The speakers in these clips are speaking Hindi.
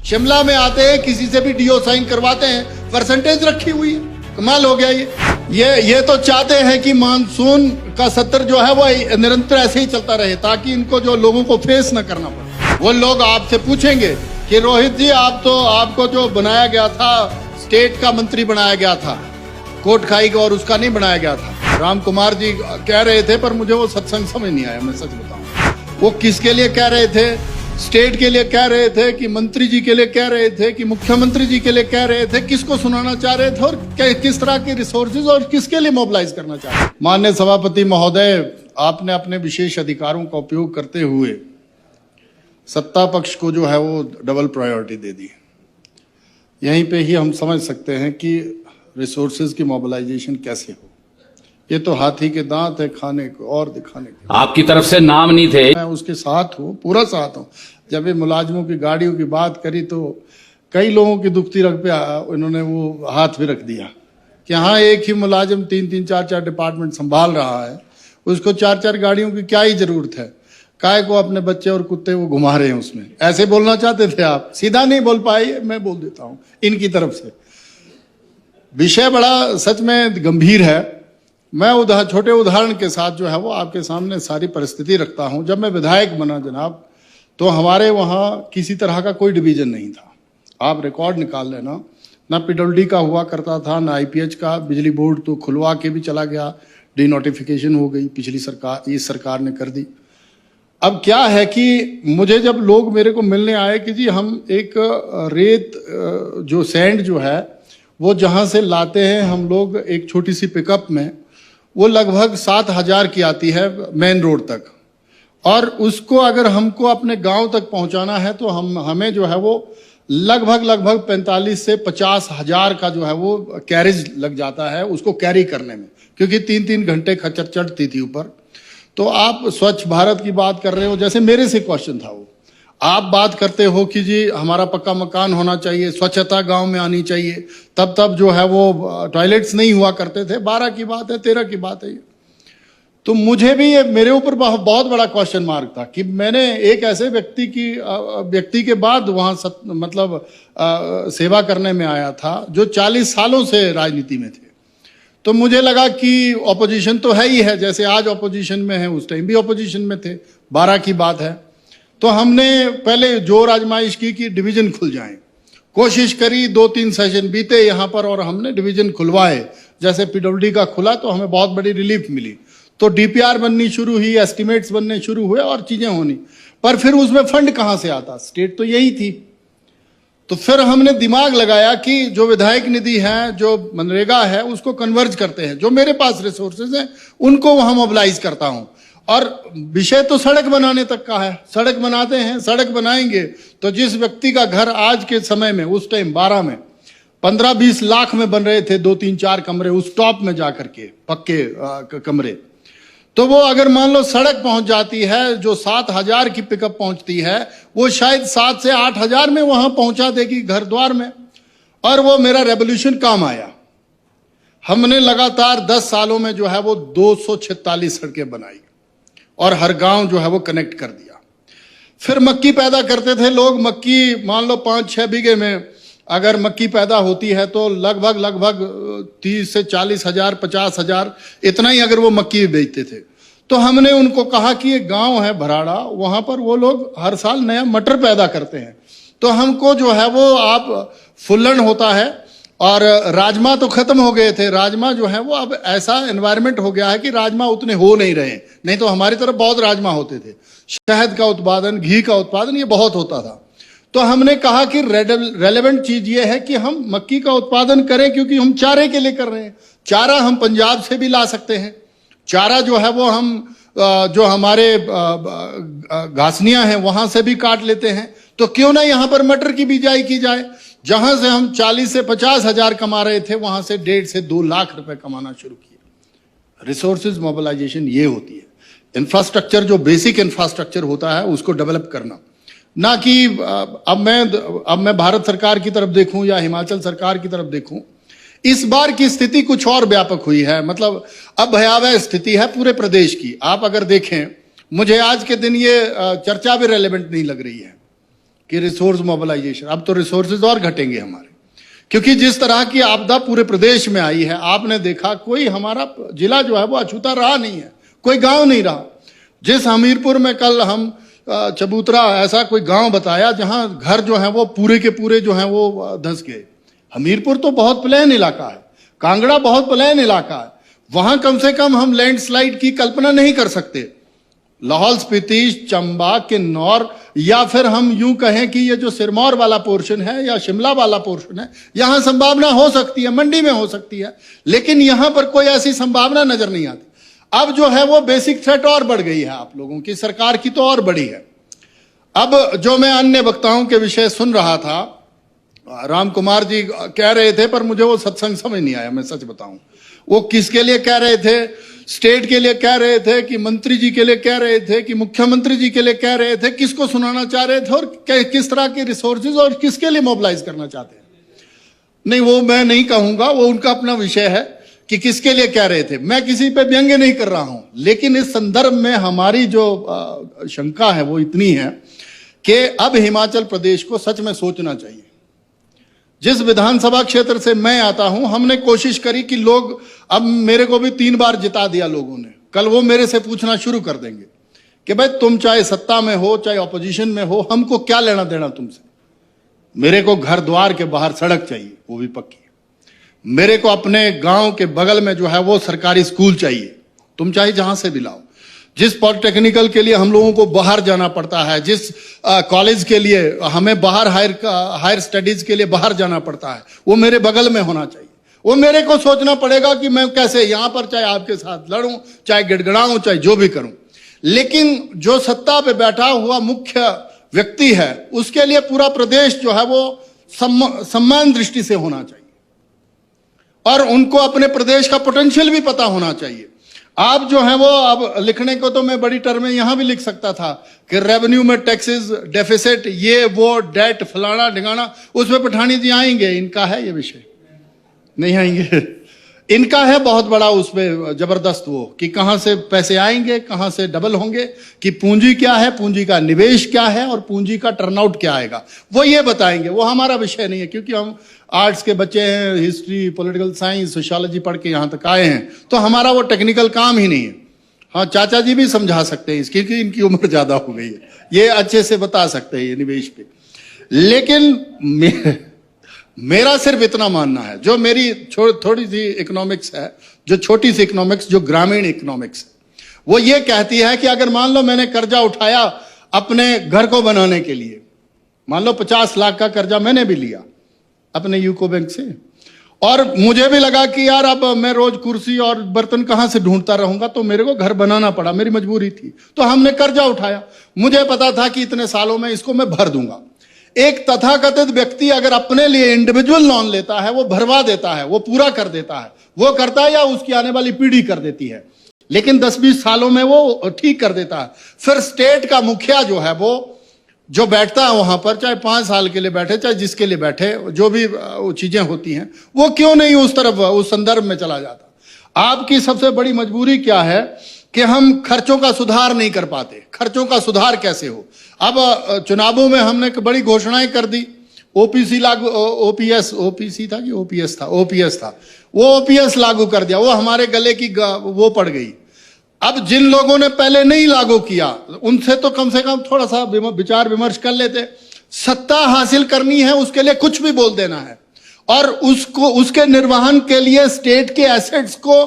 शिमला में आते हैं, किसी से भी डीओ साइन करवाते हैं, परसेंटेज रखी हुई है। कमाल हो गया ये तो चाहते हैं कि मानसून का सत्र जो है वो निरंतर ऐसे ही चलता रहे, ताकि इनको जो लोगों को फेस न करना पड़े। वो लोग आपसे पूछेंगे कि रोहित जी आपको जो बनाया गया था, स्टेट का मंत्री बनाया गया था, कोट खाई का, और उसका नहीं बनाया गया था। राम कुमार जी कह रहे थे, पर मुझे वो सत्संग समझ नहीं आया, मैं सच बताऊं। वो किसके लिए कह रहे थे? स्टेट के लिए कह रहे थे कि मंत्री जी के लिए कह रहे थे कि मुख्यमंत्री जी के लिए कह रहे थे? किसको सुनाना चाह रहे थे और किस तरह के रिसोर्सेज और किसके लिए मोबिलाइज करना चाह रहे थे? माननीय सभापति महोदय, आपने अपने विशेष अधिकारों का उपयोग करते हुए सत्ता पक्ष को जो है वो डबल प्रायोरिटी दे दी। यहीं पे ही हम समझ सकते हैं कि रिसोर्सेज की मोबिलाइजेशन कैसे हो। ये तो हाथी के दांत है खाने को और दिखाने के। आपकी तरफ से नाम नहीं थे। मैं उसके साथ हूँ, पूरा साथ हूँ। जब ये मुलाजिमों की गाड़ियों की बात करी तो कई लोगों की दुखती रग पे उन्होंने वो हाथ भी रख दिया कि हाँ, एक ही मुलाजिम 3-3, 4-4 डिपार्टमेंट संभाल रहा है, उसको 4-4 गाड़ियों की क्या ही जरूरत है? काय को अपने बच्चे और कुत्ते वो घुमा रहे हैं उसमें। ऐसे बोलना चाहते थे आप? सीधा नहीं बोल पाए, मैं बोल देता हूँ इनकी तरफ से। विषय बड़ा सच में गंभीर है। मैं छोटे उदाहरण के साथ जो है वो आपके सामने सारी परिस्थिति रखता हूं। जब मैं विधायक बना जनाब, तो हमारे वहां किसी तरह का कोई डिवीजन नहीं था। आप रिकॉर्ड निकाल लेना, ना पीडब्ल्यूडी का हुआ करता था, ना आईपीएच का। बिजली बोर्ड तो खुलवा के भी चला गया, डीनोटिफिकेशन हो गई, पिछली सरकार, इस सरकार ने कर दी। अब क्या है कि मुझे जब लोग मेरे को मिलने आए कि जी हम एक रेत जो सैंड जो है वो जहां से लाते हैं हम लोग एक छोटी सी पिकअप में, वो लगभग 7,000 की आती है मेन रोड तक, और उसको अगर हमको अपने गांव तक पहुंचाना है तो हमें जो है वो लगभग 45 से 50 हजार का जो है वो कैरेज लग जाता है उसको कैरी करने में, क्योंकि 3-3 घंटे खच्चर चढ़ती थी ऊपर। तो आप स्वच्छ भारत की बात कर रहे हो, जैसे मेरे से क्वेश्चन था वो, आप बात करते हो कि जी हमारा पक्का मकान होना चाहिए, स्वच्छता गांव में आनी चाहिए, तब जो है वो टॉयलेट्स नहीं हुआ करते थे। 12 की बात है, 13 की बात है ये। तो मुझे भी ये मेरे ऊपर बहुत बड़ा क्वेश्चन मार्क था कि मैंने एक ऐसे व्यक्ति के बाद वहां सेवा करने में आया था जो 40 सालों से राजनीति में थे। तो मुझे लगा कि ऑपोजिशन तो है ही है, जैसे आज ऑपोजिशन में है, उस टाइम भी ऑपोजिशन में थे। 12 की बात है। तो हमने पहले जोर आजमाइश की कि डिवीजन खुल जाएं, कोशिश करी, 2-3 सेशन बीते यहाँ पर और हमने डिवीजन खुलवाए। जैसे पीडब्ल्यूडी का खुला तो हमें बहुत बड़ी रिलीफ मिली, तो डीपीआर बननी शुरू हुई, एस्टिमेट्स बनने शुरू हुए और चीजें होनी। पर फिर उसमें फंड कहाँ से आता? स्टेट तो यही थी। तो फिर हमने दिमाग लगाया कि जो विधायक निधि है, जो मनरेगा है, उसको कन्वर्ज करते हैं। जो मेरे पास रिसोर्सेज हैं उनको वहां मोबिलाइज करता हूं। और विषय तो सड़क बनाने तक का है। सड़क बनाते हैं, सड़क बनाएंगे तो जिस व्यक्ति का घर आज के समय में, उस टाइम 12 में 15-20 लाख में बन रहे थे, 2-3-4 कमरे उस टॉप में जाकर के, पक्के कमरे, तो वो अगर मान लो सड़क पहुंच जाती है, जो 7,000 की पिकअप पहुंचती है, वो शायद 7 से 8,000 में वहां पहुंचा देगी घर द्वार में। और वो मेरा रेवोल्यूशन काम आया। हमने लगातार 10 सालों में जो है वो 246 सड़कें बनाई और हर गांव जो है वो कनेक्ट कर दिया। फिर मक्की पैदा करते थे लोग। मक्की मान लो 5-6 बीघे में अगर मक्की पैदा होती है तो लगभग 30 से 40 हजार, 50 हजार, इतना ही अगर वो मक्की बेचते थे। तो हमने उनको कहा कि ये गांव है भराड़ा, वहां पर वो लोग हर साल नया मटर पैदा करते हैं, तो हमको जो है वो आप फुल्लन होता है। और राजमा तो खत्म हो गए थे। राजमा जो है वो अब ऐसा एनवायरनमेंट हो गया है कि राजमा उतने हो नहीं रहे, नहीं तो हमारी तरफ बहुत राजमा होते थे। शहद का उत्पादन, घी का उत्पादन, ये बहुत होता था। तो हमने कहा कि रेलेवेंट चीज ये है कि हम मक्की का उत्पादन करें, क्योंकि हम चारे के लिए कर रहे हैं। चारा हम पंजाब से भी ला सकते हैं। चारा जो है वो हम जो हमारे घासनियां हैं वहां से भी काट लेते हैं। तो क्यों ना यहां पर मटर की बिजाई की जाए। जहां से हम 40 से 50 हजार कमा रहे थे, वहां से 1.5 से 2 लाख रुपए कमाना शुरू किया। रिसोर्सेज मोबिलाइजेशन ये होती है। इंफ्रास्ट्रक्चर, जो बेसिक इंफ्रास्ट्रक्चर होता है, उसको डेवलप करना, ना कि अब मैं भारत सरकार की तरफ देखूं या हिमाचल सरकार की तरफ देखूं। इस बार की स्थिति कुछ और व्यापक हुई है। मतलब अब भयावह स्थिति है पूरे प्रदेश की। आप अगर देखें, मुझे आज के दिन ये चर्चा भी रेलेवेंट नहीं लग रही है। कि रिसोर्स मोबिलाइजेशन, अब तो रिसोर्सेज और घटेंगे हमारे, क्योंकि जिस तरह की आपदा पूरे प्रदेश में आई है, आपने देखा कोई हमारा जिला जो है वो अछूता रहा नहीं है, कोई गांव नहीं रहा। जिस हमीरपुर में कल हम चबूतरा ऐसा कोई गांव बताया जहां घर जो है वो पूरे के पूरे जो है वो धंस गए। हमीरपुर तो बहुत प्लेन इलाका है, कांगड़ा बहुत प्लेन इलाका है, वहां कम से कम हम लैंडस्लाइड की कल्पना नहीं कर सकते। लाहौल स्पीति, चंबा, किन्नौर, या फिर हम यूं कहें कि ये जो सिरमौर वाला पोर्शन है या शिमला वाला पोर्शन है, यहां संभावना हो सकती है, मंडी में हो सकती है, लेकिन यहां पर कोई ऐसी संभावना नजर नहीं आती। अब जो है वो बेसिक थ्रेट और बढ़ गई है, आप लोगों की सरकार की तो और बड़ी है। अब जो मैं अन्य वक्ताओं के विषय सुन रहा था, राम कुमार जी कह रहे थे, पर मुझे वो सत्संग समझ नहीं आया, मैं सच बताऊं। वो किसके लिए कह रहे थे? स्टेट के लिए कह रहे थे कि मंत्री जी के लिए कह रहे थे कि मुख्यमंत्री जी के लिए कह रहे थे? किसको सुनाना चाह रहे थे और किस तरह के रिसोर्सेज और किसके लिए मोबिलाइज करना चाहते हैं? नहीं, वो मैं नहीं कहूंगा, वो उनका अपना विषय है कि किसके लिए कह रहे थे। मैं किसी पे व्यंग्य नहीं कर रहा हूं, लेकिन इस संदर्भ में हमारी जो शंका है वो इतनी है कि अब हिमाचल प्रदेश को सच में सोचना चाहिए। जिस विधानसभा क्षेत्र से मैं आता हूं, हमने कोशिश करी कि लोग, अब मेरे को भी 3 बार जिता दिया लोगों ने, कल वो मेरे से पूछना शुरू कर देंगे कि भाई तुम चाहे सत्ता में हो चाहे ऑपोजिशन में हो, हमको क्या लेना देना तुमसे। मेरे को घर द्वार के बाहर सड़क चाहिए, वो भी पक्की। मेरे को अपने गांव के बगल में जो है वो सरकारी स्कूल चाहिए, तुम चाहे जहां से भी लाओ। जिस पॉलिटेक्निकल के लिए हम लोगों को बाहर जाना पड़ता है, जिस कॉलेज के लिए हमें बाहर हायर स्टडीज के लिए बाहर जाना पड़ता है, वो मेरे बगल में होना चाहिए। वो मेरे को सोचना पड़ेगा कि मैं कैसे यहां पर चाहे आपके साथ लड़ूं, चाहे गिड़गिड़ाऊं, चाहे जो भी करूं। लेकिन जो सत्ता पे बैठा हुआ मुख्य व्यक्ति है, उसके लिए पूरा प्रदेश जो है वो सम्मान दृष्टि से होना चाहिए और उनको अपने प्रदेश का पोटेंशियल भी पता होना चाहिए। आप जो है वो, अब लिखने को तो मैं बड़ी टर्में यहां भी लिख सकता था कि रेवेन्यू में टैक्सेस डेफिसिट, ये वो डेट फलाना ढिगाना, उसमें पठानी जी आएंगे, इनका है ये विषय, नहीं आएंगे। इनका है बहुत बड़ा उसमें जबरदस्त वो कि कहां से पैसे आएंगे, कहां से डबल होंगे, कि पूंजी क्या है, पूंजी का निवेश क्या है और पूंजी का टर्नआउट क्या आएगा, वो ये बताएंगे। वो हमारा विषय नहीं है, क्योंकि हम आर्ट्स के बच्चे हैं, हिस्ट्री, पॉलिटिकल साइंस, सोशियोलॉजी पढ़ के यहां तक आए हैं, तो हमारा वो टेक्निकल काम ही नहीं है। हाँ, चाचा जी भी समझा सकते हैं इसकी, क्योंकि इनकी उम्र ज्यादा हो गई है, ये अच्छे से बता सकते हैं ये निवेश पे। लेकिन मेरा सिर्फ इतना मानना है, जो मेरी थोड़ी सी इकोनॉमिक्स है, जो छोटी सी इकोनॉमिक्स, जो ग्रामीण इकोनॉमिक्स है, वो ये कहती है कि अगर मान लो मैंने कर्जा उठाया अपने घर को बनाने के लिए, मान लो 50 लाख का कर्जा मैंने भी लिया अपने यूको बैंक से, और मुझे भी लगा कि यार अब मैं रोज कुर्सी और बर्तन कहां से ढूंढता रहूंगा, तो मेरे को घर बनाना पड़ा, मेरी मजबूरी थी, तो हमने कर्जा उठाया। मुझे पता था कि इतने सालों में इसको मैं भर दूंगा। एक तथाकथित व्यक्ति अगर अपने लिए इंडिविजुअल लोन लेता है, वो भरवा देता है, वो पूरा कर देता है, वो करता है या उसकी आने वाली पीढ़ी कर देती है, लेकिन 10-20 सालों में वो ठीक कर देता है। फिर स्टेट का मुखिया जो है वो जो बैठता है वहां पर, चाहे 5 साल के लिए बैठे, चाहे जिसके लिए बैठे, जो भी वो चीजें होती हैं, वो क्यों नहीं उस तरफ, उस संदर्भ में चला जाता। आपकी सबसे बड़ी मजबूरी क्या है कि हम खर्चों का सुधार नहीं कर पाते। खर्चों का सुधार कैसे हो? अब चुनावों में हमने बड़ी घोषणाएं कर दी, ओपीसी लागू, ओपीसी था कि ओपीएस था, ओपीएस था, वो ओपीएस लागू कर दिया, वो हमारे गले की वो पड़ गई। अब जिन लोगों ने पहले नहीं लागू किया, उनसे तो कम से कम थोड़ा सा विचार विमर्श कर लेते। सत्ता हासिल करनी है, उसके लिए कुछ भी बोल देना है, और उसको, उसके निर्वहन के लिए स्टेट के एसेट्स को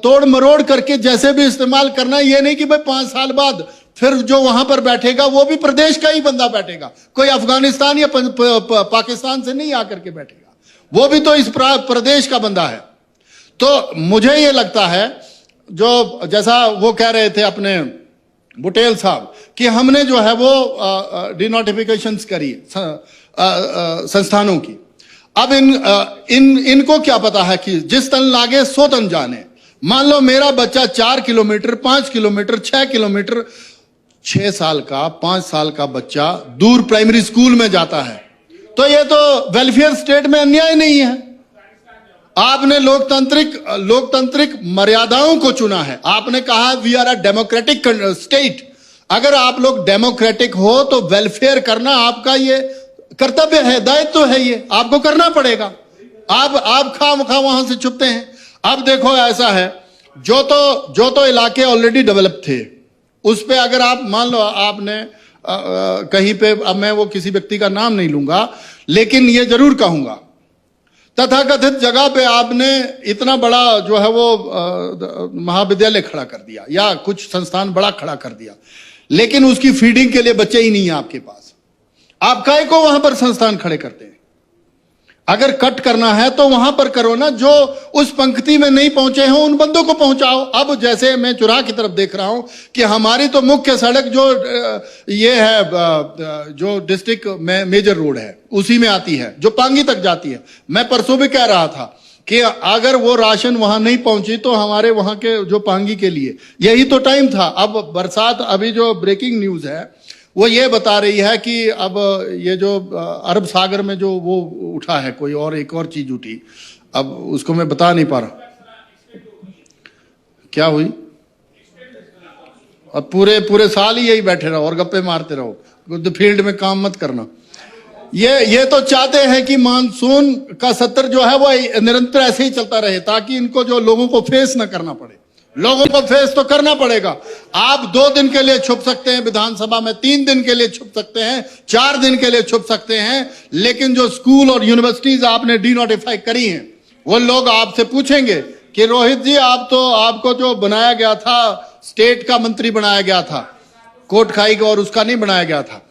तोड़ मरोड़ करके जैसे भी इस्तेमाल करना है। ये नहीं कि भाई 5 साल बाद फिर जो वहां पर बैठेगा वो भी प्रदेश का ही बंदा बैठेगा, कोई अफगानिस्तान या पाकिस्तान से नहीं आकर के बैठेगा, वो भी तो इस प्रदेश का बंदा है। तो मुझे ये लगता है, जो जैसा वो कह रहे थे अपने बुटेल साहब, कि हमने जो है वो डिनोटिफिकेशंस करी संस्थानों की। अब इनको क्या पता है कि जिस तन लागे सो तन जाने। मान लो मेरा बच्चा 4 किलोमीटर, 5 किलोमीटर, 6 किलोमीटर, 6 साल का, 5 साल का बच्चा दूर प्राइमरी स्कूल में जाता है, तो ये तो वेलफेयर स्टेट में अन्याय नहीं है। आपने लोकतांत्रिक मर्यादाओं को चुना है। आपने कहा we are a democratic state. अगर आप लोग डेमोक्रेटिक हो तो वेलफेयर करना आपका ये कर्तव्य है, दायित्व है, ये आपको करना पड़ेगा। आप खामखा वहां से छुपते हैं। अब देखो ऐसा है, जो तो इलाके ऑलरेडी डेवलप थे उस पे अगर आप मान लो आपने कहीं पे, अब मैं वो किसी व्यक्ति का नाम नहीं लूंगा, लेकिन ये जरूर कहूंगा तथाकथित जगह पे आपने इतना बड़ा जो है वो महाविद्यालय खड़ा कर दिया या कुछ संस्थान बड़ा खड़ा कर दिया, लेकिन उसकी फीडिंग के लिए बच्चे ही नहीं है आपके पास। आप काहे को वहां पर संस्थान खड़े करते हैं? अगर कट करना है तो वहां पर करो ना, जो उस पंक्ति में नहीं पहुंचे हैं उन बंदों को पहुंचाओ। अब जैसे मैं चुरा की तरफ देख रहा हूं कि हमारी तो मुख्य सड़क जो ये है, जो डिस्ट्रिक्ट में मेजर रोड है उसी में आती है, जो पांगी तक जाती है। मैं परसों भी कह रहा था कि अगर वो राशन वहां नहीं पहुंची तो हमारे वहां के जो पांगी के लिए यही तो टाइम था। अब बरसात, अभी जो ब्रेकिंग न्यूज है वो ये बता रही है कि अब ये जो अरब सागर में जो वो उठा है, कोई और एक और चीज उठी, अब उसको मैं बता नहीं पा रहा क्या हुई। अब पूरे साल ही यही बैठे रहो और गप्पे मारते रहो, फील्ड में काम मत करना। ये तो चाहते हैं कि मानसून का सत्र जो है वो निरंतर ऐसे ही चलता रहे, ताकि इनको जो लोगों को फेस ना करना पड़े। लोगों को फेस तो करना पड़ेगा। आप 2 दिन के लिए छुप सकते हैं विधानसभा में, 3 दिन के लिए छुप सकते हैं, 4 दिन के लिए छुप सकते हैं, लेकिन जो स्कूल और यूनिवर्सिटीज आपने डीनोटिफाई करी हैं वो लोग आपसे पूछेंगे कि रोहित जी आपको जो बनाया गया था, स्टेट का मंत्री बनाया गया था, कोट खाई का, और उसका नहीं बनाया गया था।